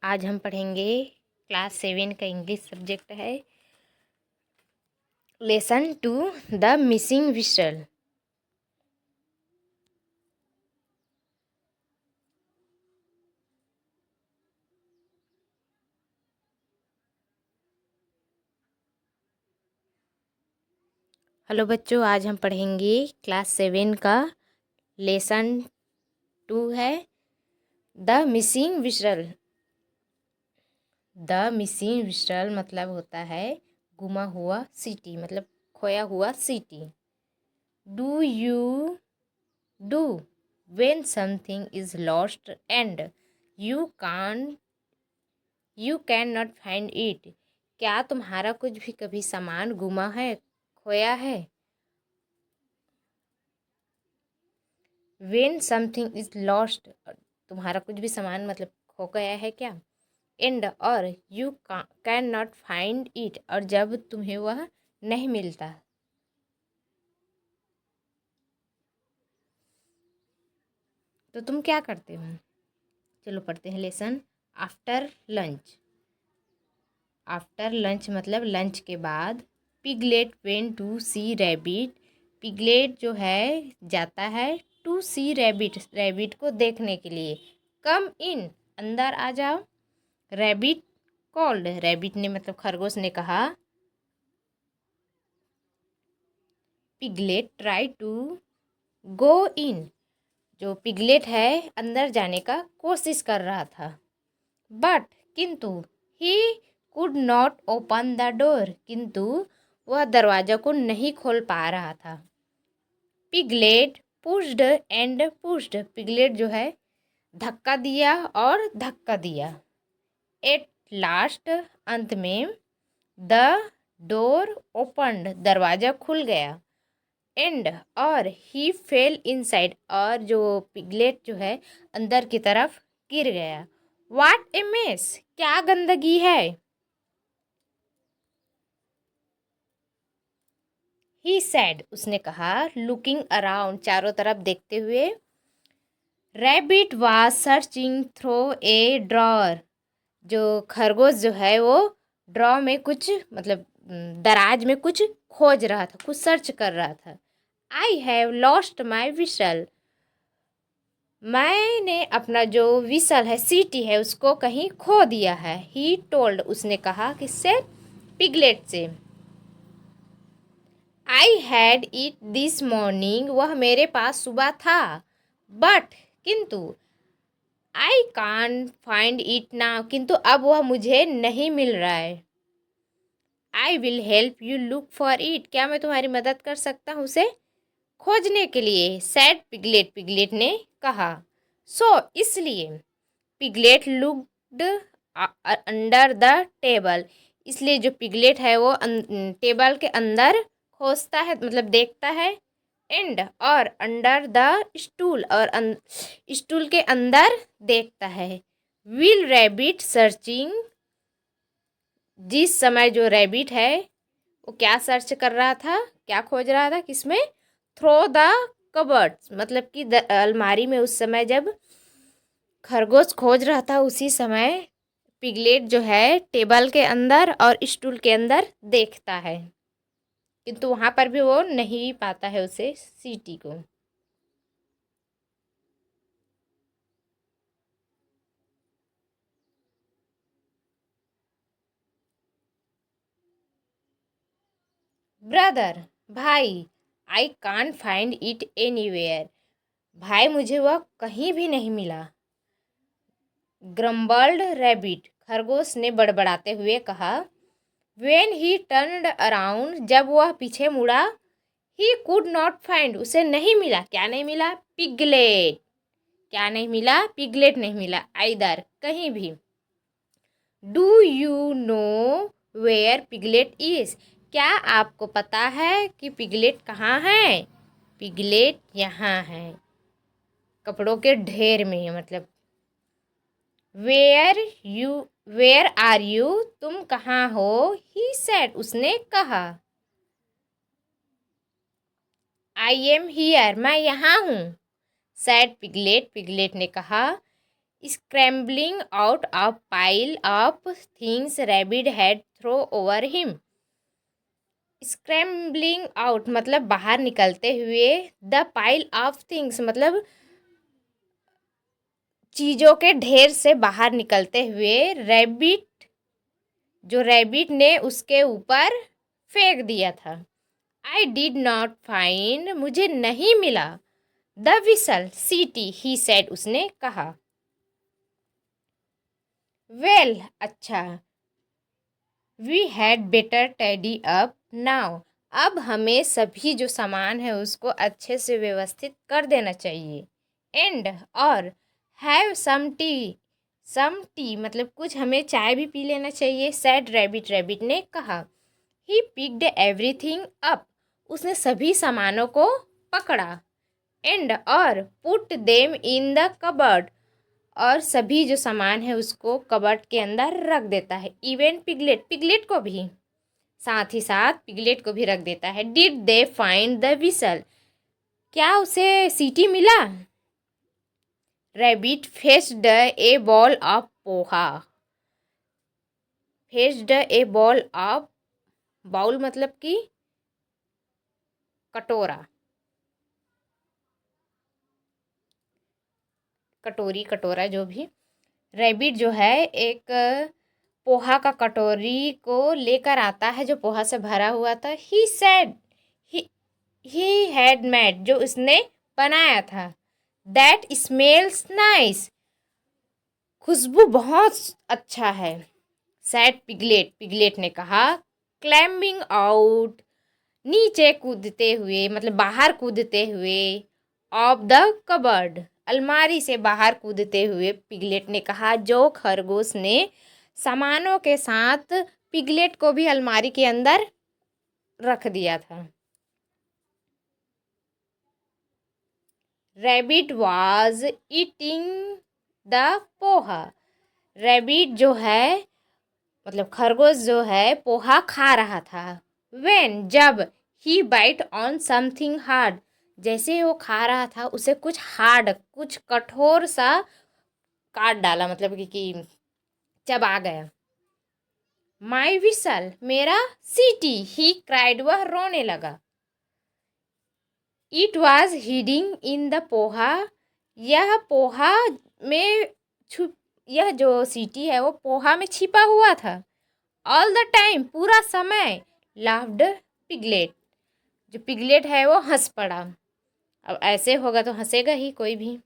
आज हम पढ़ेंगे क्लास 7 का इंग्लिश सब्जेक्ट है lesson 2 the missing whistle. Hello बच्चों, आज हम पढ़ेंगे क्लास 7 का लेसन 2 है the missing whistle. The missing whistle मतलब होता है गुमा हुआ सीटी, मतलब खोया हुआ सीटी। Do you do when something is lost and you can't you can not find it. क्या तुम्हारा कुछ भी कभी सामान गुमा है, खोया है। वेन समथिंग इज लॉस्ट, तुम्हारा कुछ भी सामान मतलब खो गया है क्या। एंड और you can not find it, और जब तुम्हें वह नहीं मिलता। तो तुम क्या करते हो। चलो पढ़ते हैं lesson. After lunch, after lunch मतलब लंच के बाद। Piglet went to see rabbit, piglet जो है जाता है टू सी रैबिट, रैबिट को देखने के लिए। कम इन, अंदर आ जाओ। रैबिट कॉल्ड, रैबिट ने मतलब खरगोश ने कहा। पिगलेट ट्राई टू गो इन, जो पिगलेट है अंदर जाने का कोशिश कर रहा था। बट किंतु he could not open the door, किंतु वह दरवाजा को नहीं खोल पा रहा था। Piglet pushed and pushed, piglet जो है धक्का दिया और धक्का दिया। एट लास्ट, अंत में। द डोर ओपन्ड, दरवाजा खुल गया। एंड और ही फेल इनसाइड, और जो पिगलेट जो है अंदर की तरफ गिर गया। व्हाट ए मेस, क्या गंदगी है। ही सैड, उसने कहा। लुकिंग अराउंड, चारों तरफ देखते हुए। Rabbit was searching through a drawer, जो खरगोश जो है वो ड्रॉ में कुछ मतलब दराज में कुछ खोज रहा था, कुछ सर्च कर रहा था। I have lost my whistle, मैंने अपना जो विसल है, सीटी है, उसको कहीं खो दिया है। ही टोल्ड, उसने कहा किससे, पिगलेट से। I had it this morning, वह मेरे पास सुबह था। बट किंतु आई कान फाइंड इट नाउ, किंतु अब वह मुझे नहीं मिल रहा है। I will help you look for it, क्या मैं तुम्हारी मदद कर सकता हूँ उसे खोजने के लिए। सैड पिगलेट, पिगलेट ने कहा। सो इसलिए। Piglet looked under the table, इसलिए जो पिगलेट है वो टेबल के अंदर खोजता है, मतलब देखता है। एंड और अंडर द स्टूल, और स्टूल के अंदर देखता है। विल रैबिट सर्चिंग, जिस समय जो रैबिट है वो क्या सर्च कर रहा था, क्या खोज रहा था किसमें, थ्रो द कबर्ड, मतलब कि अलमारी में। उस समय जब खरगोश खोज रहा था उसी समय पिगलेट जो है टेबल के अंदर और स्टूल के अंदर देखता है, किंतु वहाँ पर भी वो नहीं पाता है उसे, सीटी को। ब्रदर, भाई। I can't find it anywhere, भाई मुझे वह कहीं भी नहीं मिला। ग्रम्बल्ड रैबिट, खरगोश ने बड़बड़ाते हुए कहा। वेन ही टर्नड अराउंड, जब वह पीछे मुड़ा। ही कुड नॉट फाइंड, उसे नहीं मिला, क्या नहीं मिला, पिगलेट। क्या नहीं मिला, पिगलेट नहीं मिला आइदर, कहीं भी। Do you know where piglet is, क्या आपको पता है कि पिगलेट कहाँ है। पिगलेट यहाँ है, कपड़ों के ढेर में है, मतलब। Where you, where are you, तुम कहाँ हो। ही सेड, उसने कहा। आई एम हियर, मैं यहाँ हूँ। सैड पिगलेट, पिगलेट ने कहा। scrambling out a pile of things rabbit had thrown over him. Scrambling out मतलब बाहर निकलते हुए, द पाइल ऑफ थिंग्स मतलब चीज़ों के ढेर से बाहर निकलते हुए, रैबिट ने उसके ऊपर फेंक दिया था. आई डिड नॉट फाइंड मुझे नहीं मिला. द विसल सीटी ही सेड उसने कहा. वेल अच्छा. We had better tidy up now. अब हमें सभी जो सामान है उसको अच्छे से व्यवस्थित कर देना चाहिए. एंड और हैव सम टी मतलब कुछ हमें चाय भी पी लेना चाहिए. सैड रैबिट ने कहा. He picked everything up. उसने सभी सामानों को पकड़ा. एंड और put them in the cupboard. और सभी जो सामान है उसको कबर्ड के अंदर रख देता है. इवन पिगलेट को भी साथ ही साथ पिगलेट को भी रख देता है. Did they find the whistle. क्या उसे सीटी मिला. Rabbit faced a bowl of poha. Faced a bowl of, bowl मतलब कि कटोरा, कटोरा जो भी. रैबिट जो है एक पोहा का कटोरी को लेकर आता है जो पोहा से भरा हुआ था. He said he had made जो उसने बनाया था. That smells nice. खुशबू बहुत अच्छा है. सैड पिगलेट ने कहा. क्लाइंबिंग आउट नीचे कूदते हुए मतलब बाहर कूदते हुए. ऑफ द कबर्ड अलमारी से बाहर कूदते हुए पिगलेट ने कहा. जो खरगोश ने सामानों के साथ पिगलेट को भी अलमारी के अंदर रख दिया था. Rabbit was eating the poha. Rabbit जो है मतलब खरगोश जो है पोहा खा रहा था. व्हेन जब ही बाइट ऑन समथिंग हार्ड जैसे वो खा रहा था उसे कुछ हार्ड कुछ कठोर सा काट डाला मतलब कि चबा गया. माई विसल मेरा सीटी. ही क्राइड वह रोने लगा. It was heading in the poha. यह पोहा में यह जो सीटी है वो पोहा में छिपा हुआ था. ऑल द टाइम पूरा समय. लाफ्ड पिगलेट जो पिगलेट है वो हंस पड़ा. अब ऐसे होगा तो हंसेगा ही कोई भी.